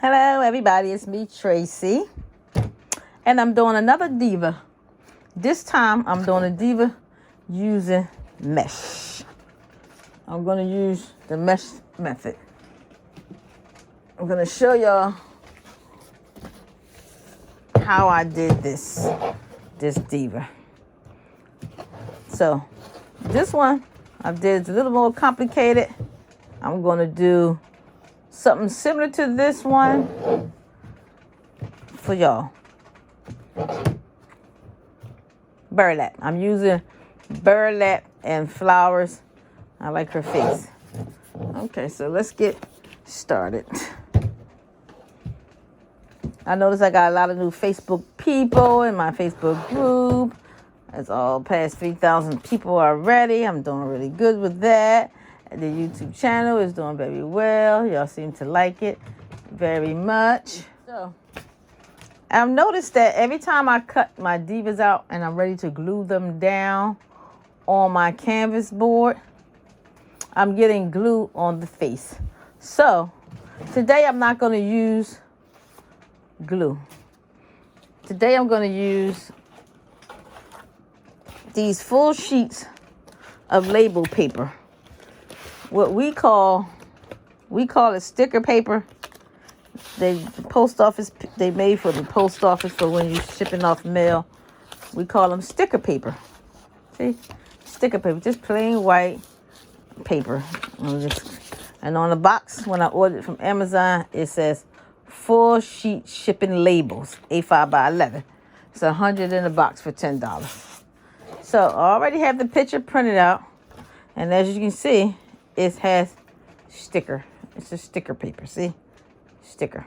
Hello everybody, it's me Tracey, and I'm doing another diva. This time I'm doing a diva using mesh. I'm going to use the mesh method. I'm going to show y'all how I did this diva. So this one I did, it's a little more complicated. I'm going to do something similar to this one for y'all. Burlap. I'm using burlap and flowers. I like her face. Okay, so let's get started. I noticed I got a lot of new Facebook people in my Facebook group. It's all past 3,000 people already. I'm doing really good with that. The YouTube channel is doing very well. Y'all seem to like it very much. So I've noticed that every time I cut my divas out and I'm ready to glue them down on my canvas board, I'm getting glue on the face. So today I'm not going to use glue. Today I'm going to use these full sheets of label paper. What we call it sticker paper. The post office, they made for the post office for when you're shipping off mail. We call them sticker paper. See? Sticker paper, just plain white paper. And on the box, when I ordered from Amazon, it says full sheet shipping labels, A5 by 11. It's 100 in the box for $10. So I already have the picture printed out. And as you can see, it has sticker. It's a sticker paper, see? Sticker.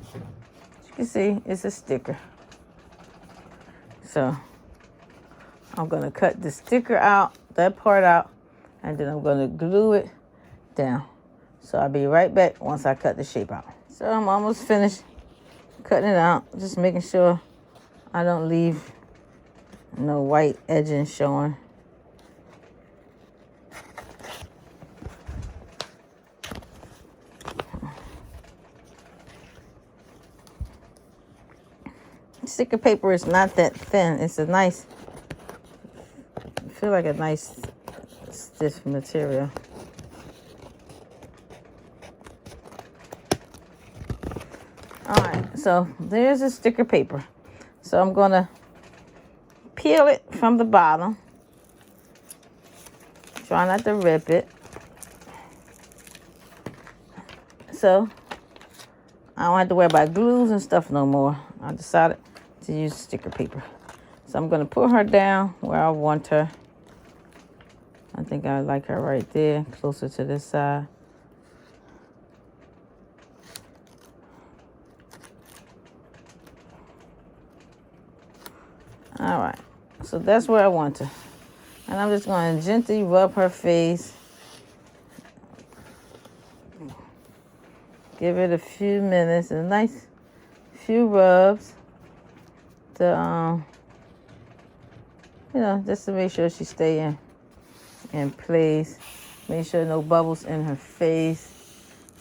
As you can see, it's a sticker. So I'm going to cut the sticker out, that part out, and then I'm going to glue it down. So I'll be right back once I cut the shape out. So I'm almost finished cutting it out, just making sure I don't leave no white edging showing. Sticker paper is not that thin. It's a nice, I feel like a nice stiff material. All right, so there's the sticker paper. So I'm gonna peel it from the bottom. Try not to rip it. So I don't have to worry about glues and stuff no more. I decided to use sticker paper. So I'm going to put her down where I want her. I think I like her right there, closer to this side. All right, so that's where I want her. And I'm just going to gently rub her face. Give it a few minutes, a nice few rubs to, just to make sure she stay in place. Make sure no bubbles in her face.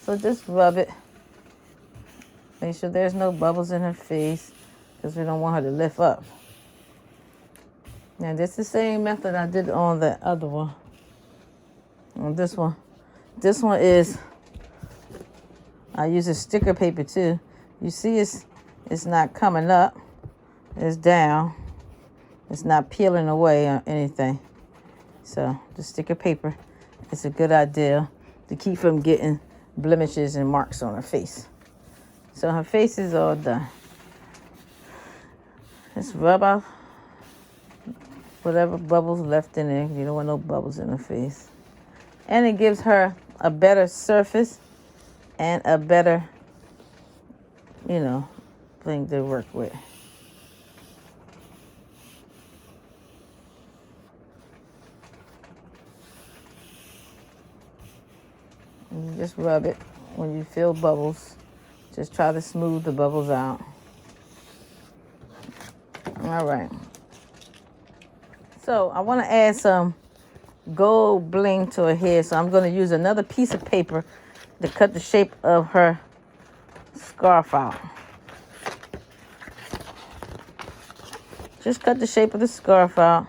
So just rub it. Make sure there's no bubbles in her face because we don't want her to lift up. Now, this is the same method I did on the other one. On this one. This one is, I use a sticker paper too. You see it's not coming up. It's down. It's not peeling away or anything. So the sticker paper is a good idea to keep from getting blemishes and marks on her face. So her face is all done. Just rub out whatever bubbles left in there. You don't want no bubbles in her face. And it gives her a better surface and a better, thing to work with. And you just rub it when you feel bubbles. Just try to smooth the bubbles out. All right. So I want to add some gold bling to her hair. So I'm going to use another piece of paper to cut the shape of her scarf out. Just cut the shape of the scarf out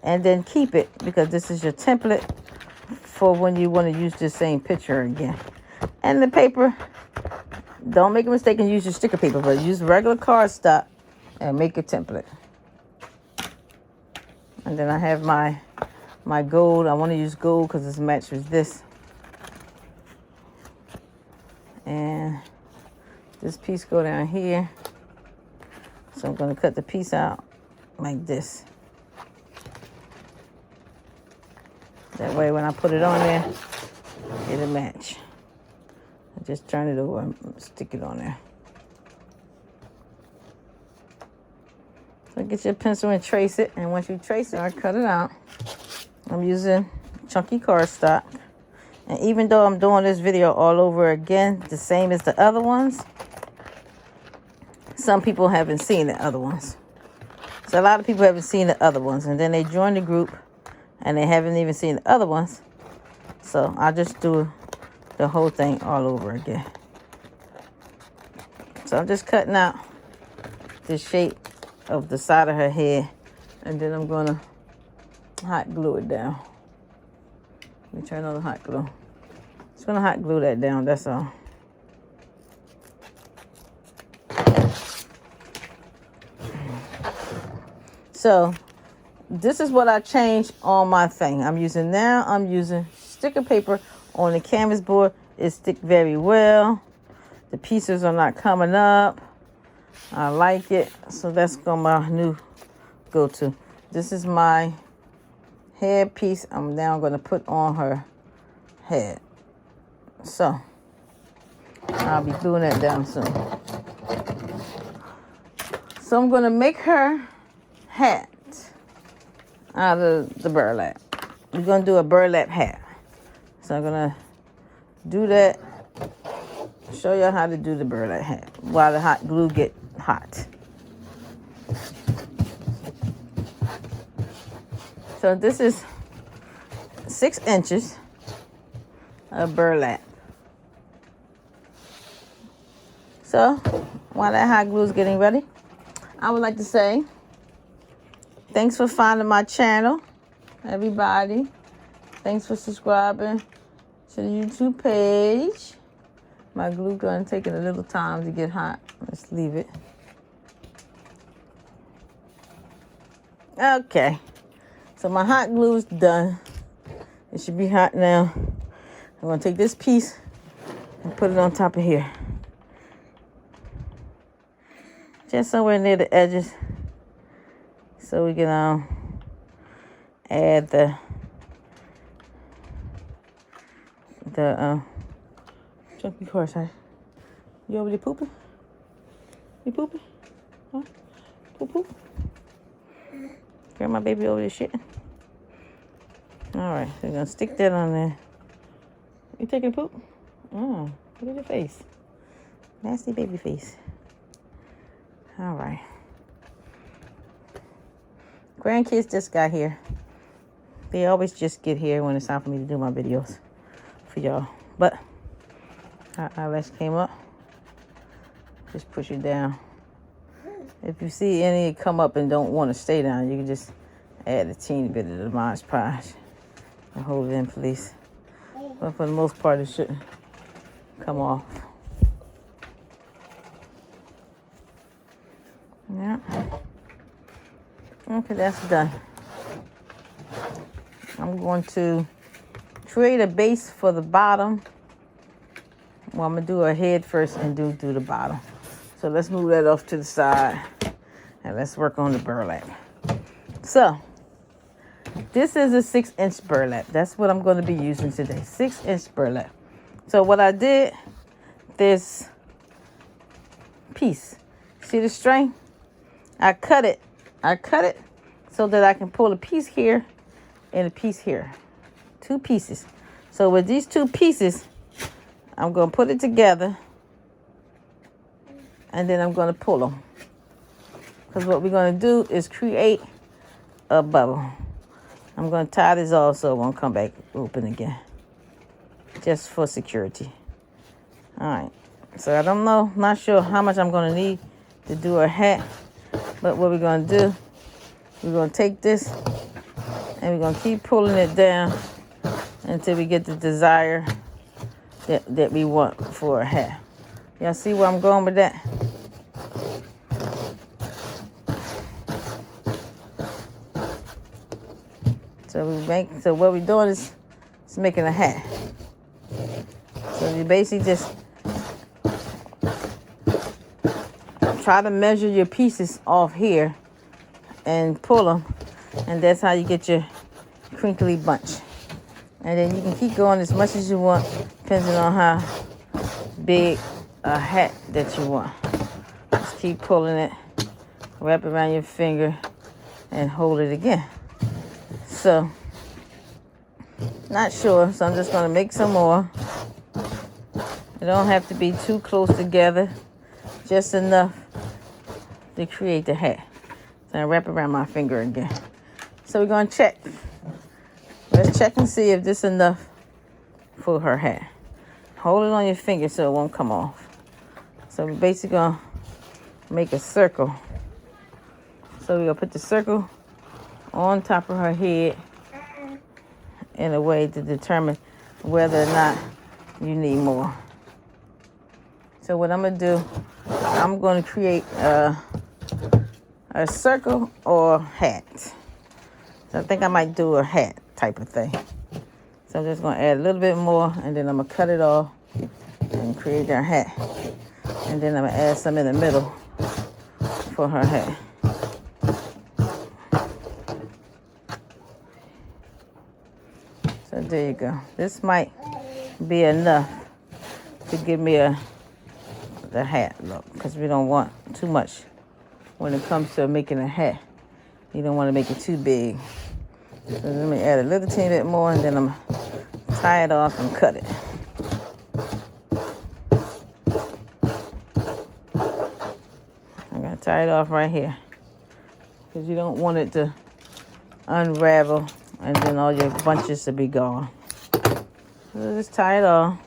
and then keep it, because this is your template for when you want to use the same picture again. And the paper, don't make a mistake and use your sticker paper, but use regular cardstock and make a template. And then I have my gold. I want to use gold because it's matched with this. And this piece go down here. So I'm going to cut the piece out like this. That way when I put it on there, it'll match. I just turn it over and stick it on there. So get your pencil and trace it. And once you trace it or cut it out, I'm using chunky cardstock. And even though I'm doing this video all over again, the same as the other ones, some people haven't seen the other ones. So a lot of people haven't seen the other ones. And then they join the group and they haven't even seen the other ones. So I'll just do the whole thing all over again. So I'm just cutting out the shape of the side of her head. And then I'm going to hot glue it down. Let me turn on the hot glue. Just going to hot glue that down, that's all. So this is what I changed on my thing. I'm using sticker paper on the canvas board. It stick very well. The pieces are not coming up. I like it. So that's my new go-to. This is my head piece. I'm now going to put on her head. So I'll be gluing that down soon. So I'm going to make her hat out of the burlap. We're going to do a burlap hat. So I'm going to do that. Show you how to do the burlap hat while the hot glue get hot. So this is 6 inches of burlap. So while that hot glue is getting ready, I would like to say thanks for finding my channel, everybody. Thanks for subscribing to the YouTube page. My glue gun taking a little time to get hot. Let's leave it. Okay. So my hot glue is done. It should be hot now. I'm going to take this piece and put it on top of here. Just somewhere near the edges. So we can add the chunky course. You over there pooping? You pooping? Huh? Poop poop? Girl, my baby over there shitting. All right, so we're gonna stick that on there. You taking a poop? Oh, look at your face. Nasty baby face. All right. Grandkids just got here. They always just get here when it's time for me to do my videos for y'all. But our eyelash came up. Just push it down. If you see any come up and don't want to stay down, you can just add a teeny bit of the Mod Podge and hold it in place. But for the most part, it shouldn't come off. Yeah. Okay, that's done. I'm going to create a base for the bottom. Well, I'm going to do her head first and do the bottom. So let's move that off to the side. And let's work on the burlap. So, this is a 6-inch burlap. That's what I'm going to be using today. 6-inch burlap. So what I did, this piece. See the string? I cut it so that I can pull a piece here and a piece here. 2 pieces. So with these 2 pieces, I'm going to put it together and then I'm going to pull them. Because what we're going to do is create a bubble. I'm going to tie this off so it won't come back open again. Just for security. All right. So I don't know, not sure how much I'm going to need to do her hat. But what we're going to do, we're going to take this and we're going to keep pulling it down until we get the desire that we want for a hat. Y'all see where I'm going with that? So what we're doing is making a hat. So you basically just try to measure your pieces off here and pull them, and that's how you get your crinkly bunch. And then you can keep going as much as you want, depending on how big a hat that you want. Just keep pulling it, wrap it around your finger, and hold it again. So, not sure, so I'm just going to make some more. It don't have to be too close together, just enough to create the hat. So I wrap it around my finger again. So we're going to check. Let's check and see if this is enough for her hat. Hold it on your finger so it won't come off. So we're basically going to make a circle. So we're going to put the circle on top of her head in a way to determine whether or not you need more. So what I'm going to do, I'm going to create a circle or hat. So I think I might do a hat type of thing. So I'm just going to add a little bit more, and then I'm going to cut it off and create our hat. And then I'm going to add some in the middle for her hat. So there you go. This might be enough to give me the hat look, because we don't want too much when it comes to making a hat. You don't want to make it too big. So let me add a little teeny bit more, and then I'm going to tie it off and cut it. I'm going to tie it off right here, because you don't want it to unravel and then all your bunches to be gone. So just tie it off.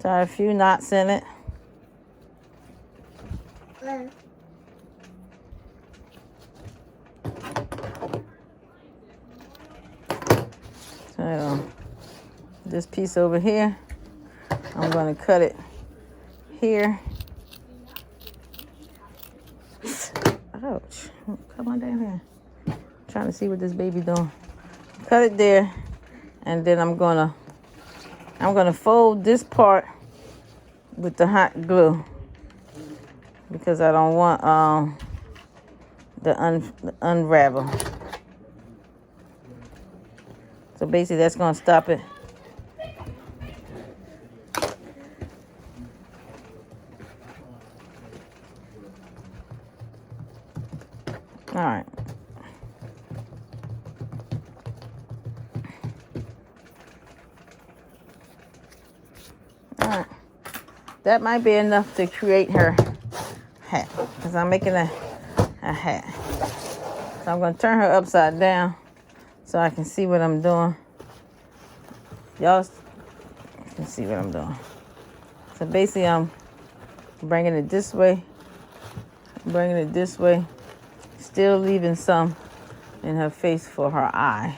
Tie a few knots in it. So this piece over here, I'm going to cut it here. Ouch. Come on down here. I'm trying to see what this baby doing. Cut it there, and then I'm gonna fold this part with the hot glue, because I don't want the unravel. So basically that's gonna stop it. All right. All right. That might be enough to create her hat, because I'm making a hat. So I'm going to turn her upside down so I can see what I'm doing. Y'all can see what I'm doing. So basically I'm bringing it this way, still leaving some in her face for her eye.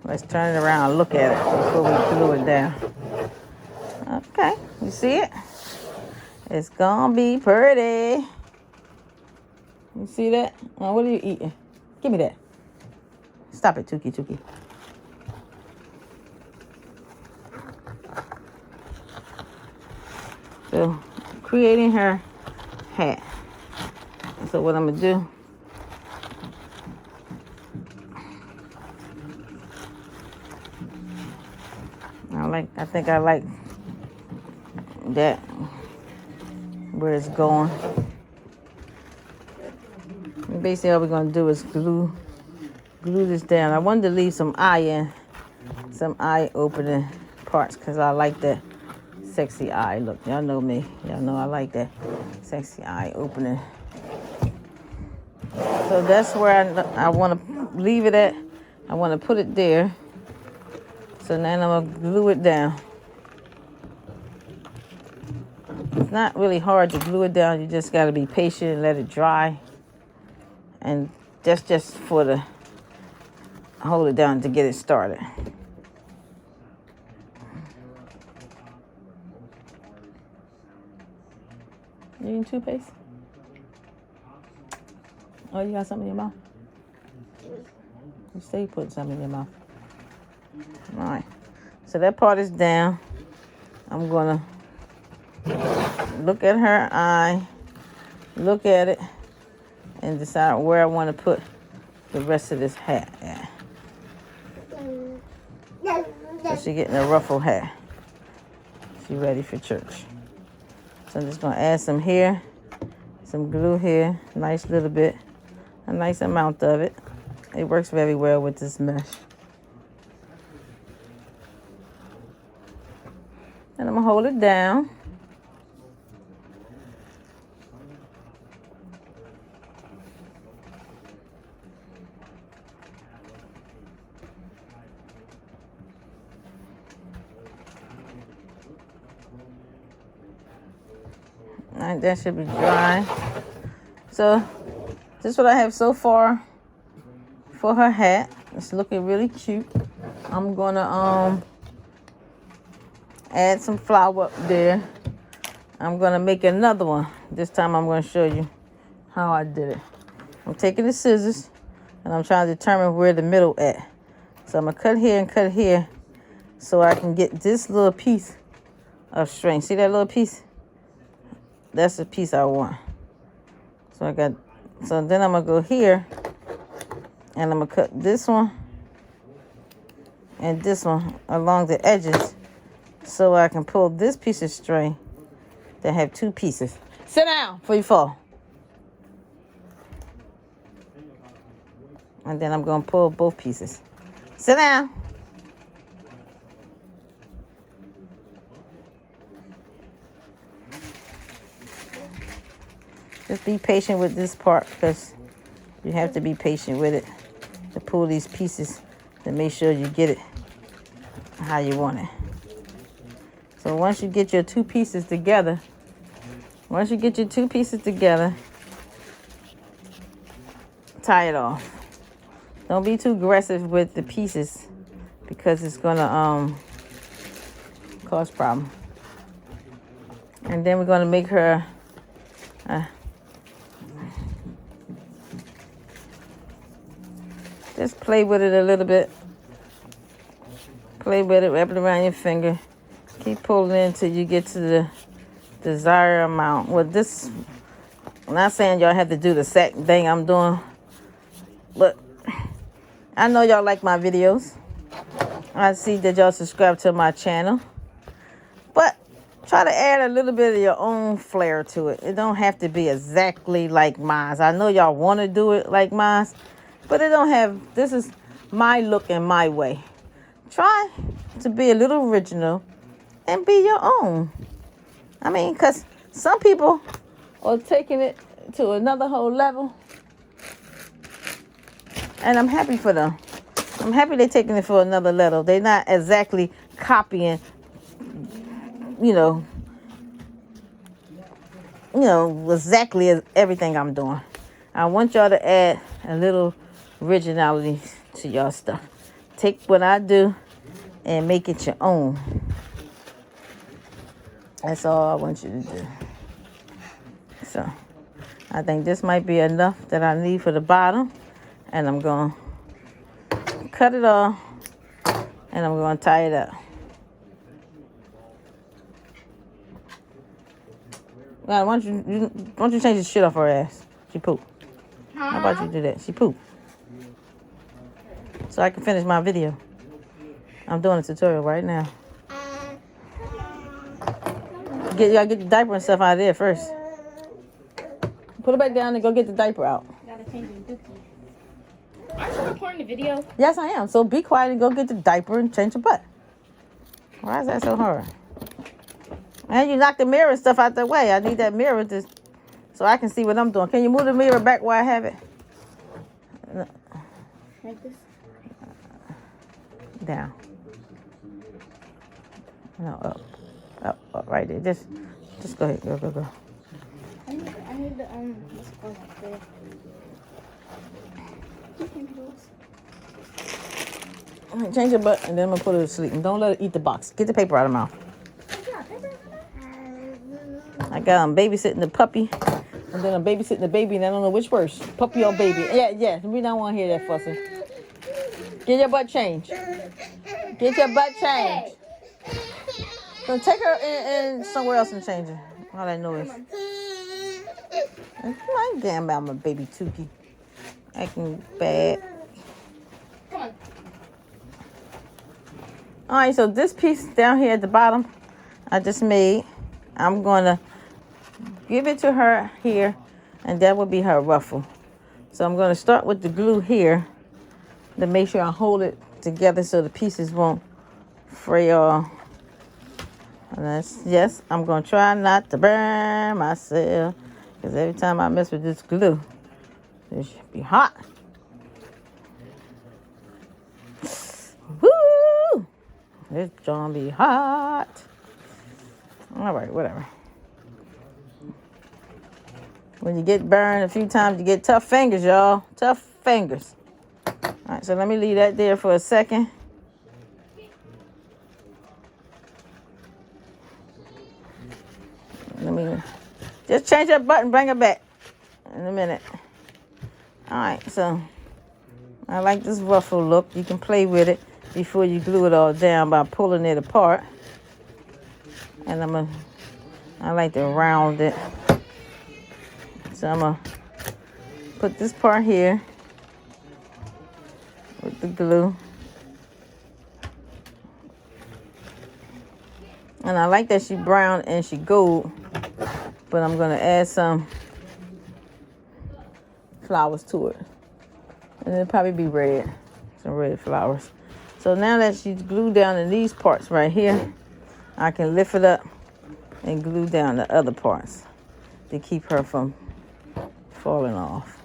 Let's turn it around and look at it before we glue it down. Okay, you see it? It's gonna be pretty. You see that? Now, what are you eating? Give me that. Stop it, Tuki. So, creating her hat. So what I'm gonna do, I think I like that where it's going. And basically all we're gonna do is glue this down. I wanted to leave some eye opening parts, because I like that sexy eye look. Y'all know me. Y'all know I like that sexy eye opening. So that's where I want to leave it at. I want to put it there. So then I'm going to glue it down. It's not really hard to glue it down. You just got to be patient and let it dry. And that's just for the hold it down to get it started. You need toothpaste? Oh, you got something in your mouth? You say you put something in your mouth. All right. So that part is down. I'm going to look at her eye, look at it, and decide where I want to put the rest of this hat at. So she's getting a ruffle hat. She's ready for church. So I'm just going to add some here, some glue here, nice little bit, a nice amount of it. It works very well with this mesh. And I'm going to hold it down. All right, that should be dry. So this is what I have so far for her hat. It's looking really cute. I'm gonna add some flour up there. I'm gonna make another one. This time I'm gonna show you how I did it. I'm taking the scissors and I'm trying to determine where the middle at. So I'm gonna cut here and cut here so I can get this little piece of string. See that little piece? That's the piece I want. So then I'm gonna go here and I'm gonna cut this one and this one along the edges so I can pull this piece of string that have two pieces. Sit down before you fall. And then I'm gonna pull both pieces. Sit down. Just be patient with this part because you have to be patient with it to pull these pieces to make sure you get it how you want it. So once you get your two pieces together, tie it off. Don't be too aggressive with the pieces because it's gonna cause problem. And then we're gonna make her just play with it a little bit. Play with it, wrap it around your finger. Keep pulling it until you get to the desired amount. Well, this, I'm not saying y'all have to do the exact thing I'm doing, but I know y'all like my videos. I see that y'all subscribe to my channel. But try to add a little bit of your own flair to it. It don't have to be exactly like mine. I know y'all want to do it like mine, but it don't have, this is my look and my way. Try to be a little original and be your own. I mean, because some people are taking it to another whole level. And I'm happy for them. I'm happy they're taking it for another level. They're not exactly copying, exactly as everything I'm doing. I want y'all to add a little originality to y'all stuff. Take what I do and make it your own. That's all I want you to do. So I think this might be enough that I need for the bottom. And I'm going to cut it off and I'm going to tie it up. God, why don't you change the shit off her ass? She pooped. How about you do that? She pooped. So I can finish my video. I'm doing a tutorial right now. You gotta get the diaper and stuff out of there first. Put it back down and go get the diaper out. Gotta change the dookie. Aren't you recording the video? Yes, I am. So be quiet and go get the diaper and change your butt. Why is that so hard? And you knock the mirror and stuff out the way. I need that mirror so I can see what I'm doing. Can you move the mirror back where I have it? No. Like this? Down. No, up. Up, right there. Just go ahead. Go. I need the, what's it called up there? All right, change your butt, and then I'm going to put her to sleep. And don't let her eat the box. Get the paper out of her mouth. I got I'm babysitting the puppy, and then I'm babysitting the baby, and I don't know which worse, puppy or baby. Yeah. We don't want to hear that fussing. Get your butt changed. Get your butt changed. So take her in somewhere else and change her. All that noise. I'm damn about my baby Tukey. Acting bad. Come on. All right, so this piece down here at the bottom, I just made. I'm going to give it to her here, and that will be her ruffle. So I'm going to start with the glue here to make sure I hold it together so the pieces won't fray off. And yes, I'm going to try not to burn myself, because every time I mess with this glue, it should be hot. Woo! This gonna be hot. All right, whatever. When you get burned a few times, you get tough fingers, y'all. Tough fingers. All right, so let me leave that there for a second. Let me just change that button, bring it back in a minute. All right, so I like this ruffle look. You can play with it before you glue it all down by pulling it apart. And I like to round it. So I'm gonna put this part here with the glue. And I like that she brown and she gold, but I'm gonna add some flowers to it. And it'll probably be red, some red flowers. So now that she's glued down in these parts right here, I can lift it up and glue down the other parts to keep her from falling off.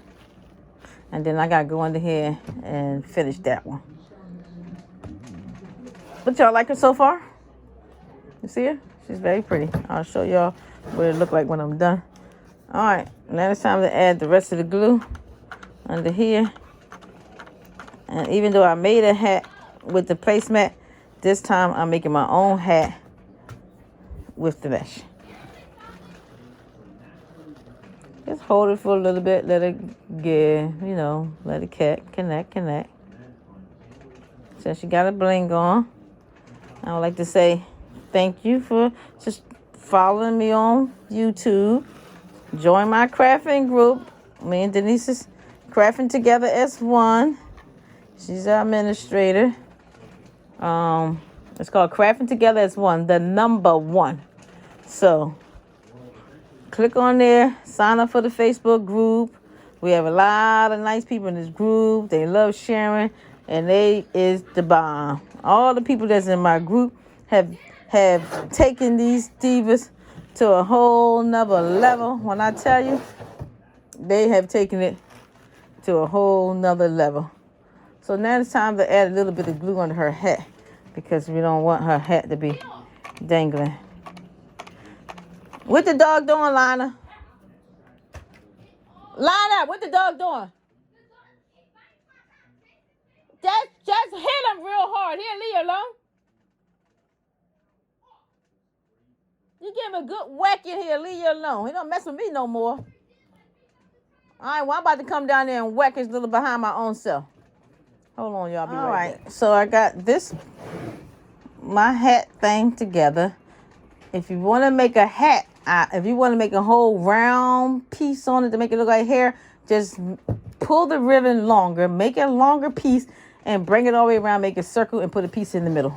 And then I gotta go under here and finish that one. But y'all like her so far? You see her? She's very pretty. I'll show y'all what it look like when I'm done. All right, now it's time to add the rest of the glue under here. And even though I made a hat with the placemat, this time I'm making my own hat with the mesh. Just hold it for a little bit, let it get, let it connect. So she got a bling on. I would like to say thank you for just following me on YouTube. Join my crafting group. Me and Denise is crafting together as one. She's our administrator. It's called Crafting Together as One, the number one. So click on there, sign up for the Facebook group. We have a lot of nice people in this group. They love sharing, and they is the bomb. All the people that's in my group have taken these divas to a whole nother level. When I tell you, they have taken it to a whole nother level. So now it's time to add a little bit of glue on her hat, because we don't want her hat to be dangling. What the dog doing, Lana? Lana, what the dog doing? Just hit him real hard. Here, leave you alone. You give him a good whack in here, leave you alone. He don't mess with me no more. All right, well, I'm about to come down there and whack his little behind my own self. Hold on, y'all. All right, so I got my hat thing together. If you want to make a hat, if you want to make a whole round piece on it to make it look like hair, just pull the ribbon longer, make it a longer piece, and bring it all the way around, make a circle, and put a piece in the middle.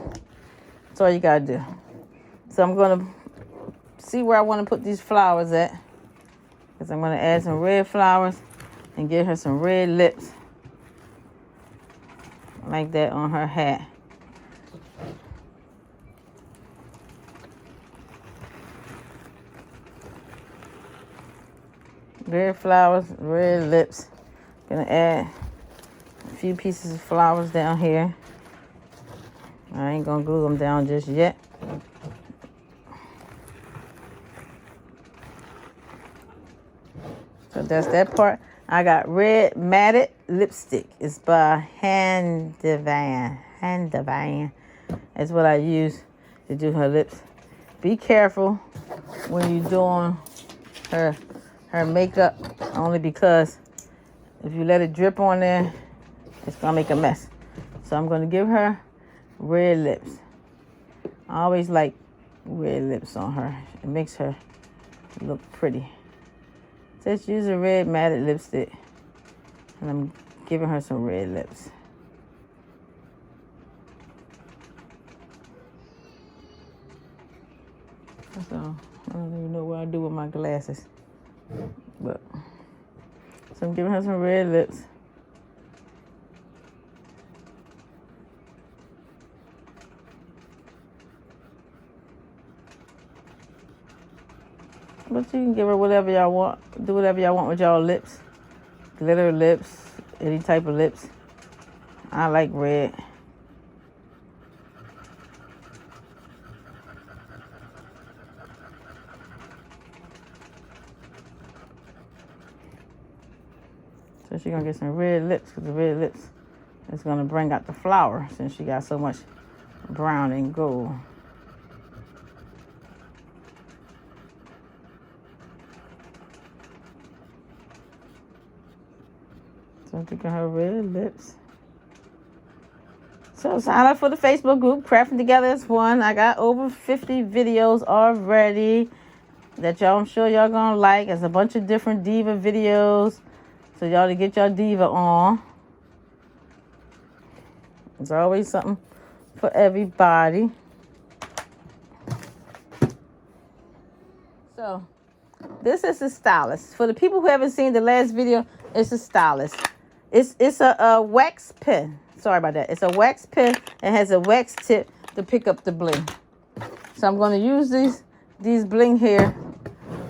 That's all you got to do. So I'm going to see where I want to put these flowers at, because I'm going to add some red flowers and give her some red lips like that on her hat. Red flowers, red lips. Gonna add a few pieces of flowers down here. I ain't gonna glue them down just yet. So that's that part. I got red matted lipstick. It's by Hand Divine. Hand Divine. That's what I use to do her lips. Be careful when you're doing her makeup, only because if you let it drip on there, it's gonna make a mess. So I'm gonna give her red lips. I always like red lips on her. It makes her look pretty. Just use a red matted lipstick. And I'm giving her some red lips. So I don't even know what I do with my glasses. But so I'm giving her some red lips. But you can give her whatever y'all want. Do whatever y'all want with y'all lips. Glitter lips, any type of lips. I like red. So she's gonna get some red lips, because the red lips is gonna bring out the flower since she got so much brown and gold. So I'm taking her red lips. So sign up for the Facebook group, Crafting Together as One. I got over 50 videos already that y'all, I'm sure y'all gonna like. There's a bunch of different diva videos. So y'all to get your diva on. There's always something for everybody. So this is a stylus. For the people who haven't seen the last video, it's a stylus. It's a wax pen. Sorry about that. It's a wax pen. It has a wax tip to pick up the bling. So I'm going to use these bling here.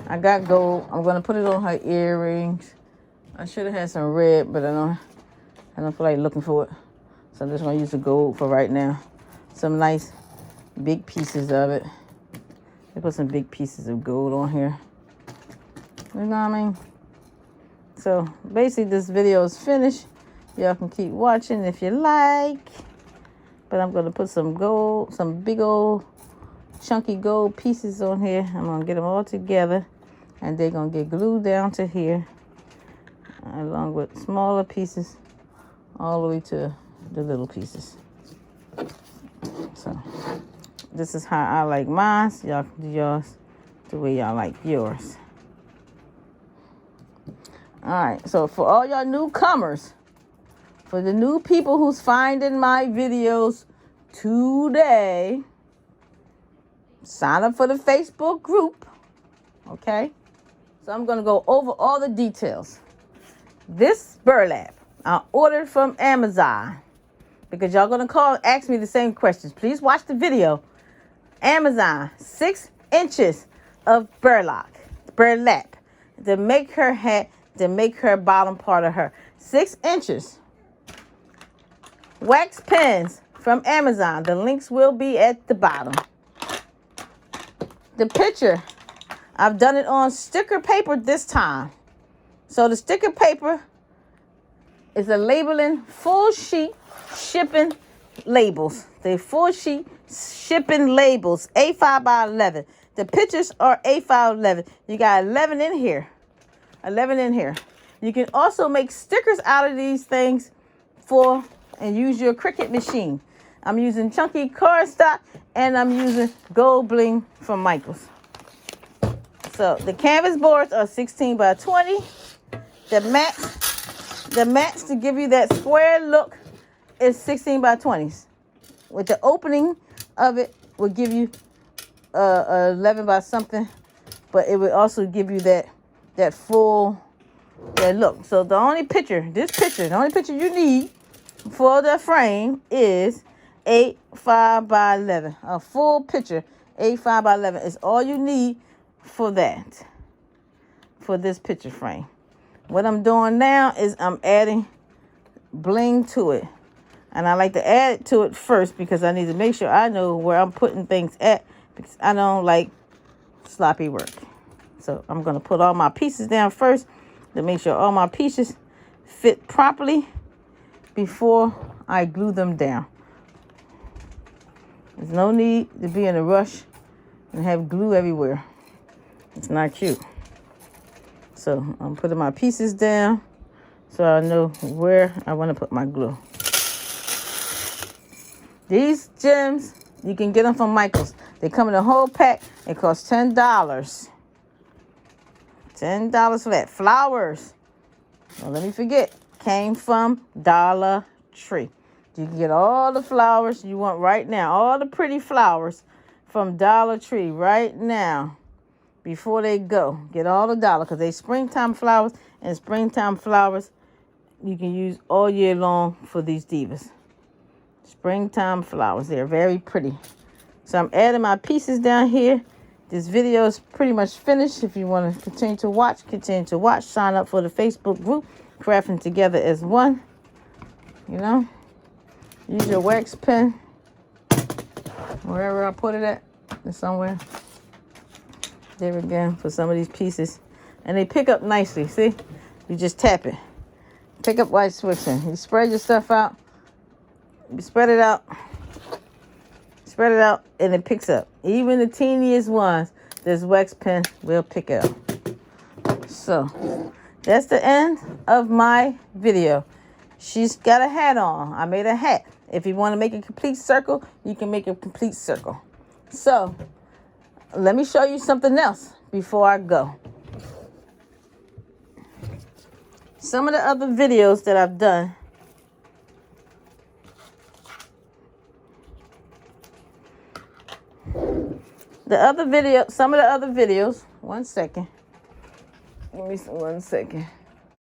I got gold. I'm going to put it on her earrings. I should have had some red, but I don't feel like looking for it. So I'm just going to use the gold for right now. Some nice big pieces of it. I put some big pieces of gold on here. You know what I mean? So basically this video is finished. Y'all can keep watching if you like. But I'm going to put some gold, some big old chunky gold pieces on here. I'm going to get them all together. And they're going to get glued down to here. Along with smaller pieces all the way to the little pieces. So this is how I like mine. Y'all can do yours the way y'all like yours. All right, so for all y'all newcomers, for the new people who's finding my videos today, sign up for the Facebook group, okay? So I'm gonna go over all the details. This burlap, I ordered from Amazon, because y'all gonna ask me the same questions. Please watch the video. Amazon, 6 inches of burlap to make her hat, to make her bottom part of her. 6 inches. Wax pens from Amazon. The links will be at the bottom. The picture, I've done it on sticker paper this time. So the sticker paper is a labeling full sheet shipping labels. They full sheet shipping labels, A5 by 11. The pictures are A5 by 11. You got 11 in here. 11 in here. You can also make stickers out of these things and use your Cricut machine. I'm using chunky cardstock and I'm using gold bling from Michaels. So the canvas boards are 16 by 20. The mats to give you that square look is 16 by 20s. With the opening of it will give you 11 by something, but it will also give you that full look. So the only picture you need for the frame is 8.5 by 11. A full picture, 8.5 by 11 is all you need for that, for this picture frame. What I'm doing now is I'm adding bling to it. And I like to add it to it first because I need to make sure I know where I'm putting things at, because I don't like sloppy work. So I'm going to put all my pieces down first to make sure all my pieces fit properly before I glue them down. There's no need to be in a rush and have glue everywhere. It's not cute. So I'm putting my pieces down so I know where I want to put my glue. These gems, you can get them from Michael's. They come in a whole pack. It costs $10. $10 for that. Flowers. Don't let me forget. Came from Dollar Tree. You can get all the flowers you want right now. All the pretty flowers from Dollar Tree right now. Before they go. Get all the dollar. Because they springtime flowers. And springtime flowers you can use all year long for these divas. Springtime flowers. They're very pretty. So I'm adding my pieces down here. This video is pretty much finished. If you want to continue to watch, continue to watch. Sign up for the Facebook group, Crafting Together as One. You know, use your wax pen. Wherever I put it at, it's somewhere. There again for some of these pieces. And they pick up nicely, see? You just tap it. Pick up while switching. You spread your stuff out. You spread it out. Spread it out and it picks up. Even the teeniest ones, this wax pen will pick up. So that's the end of my video. She's got a hat on. I made a hat. If you want to make a complete circle, you can make a complete circle. So let me show you something else before I go. Some of the other videos that I've done, some of the other videos, 1 second. Give me 1 second.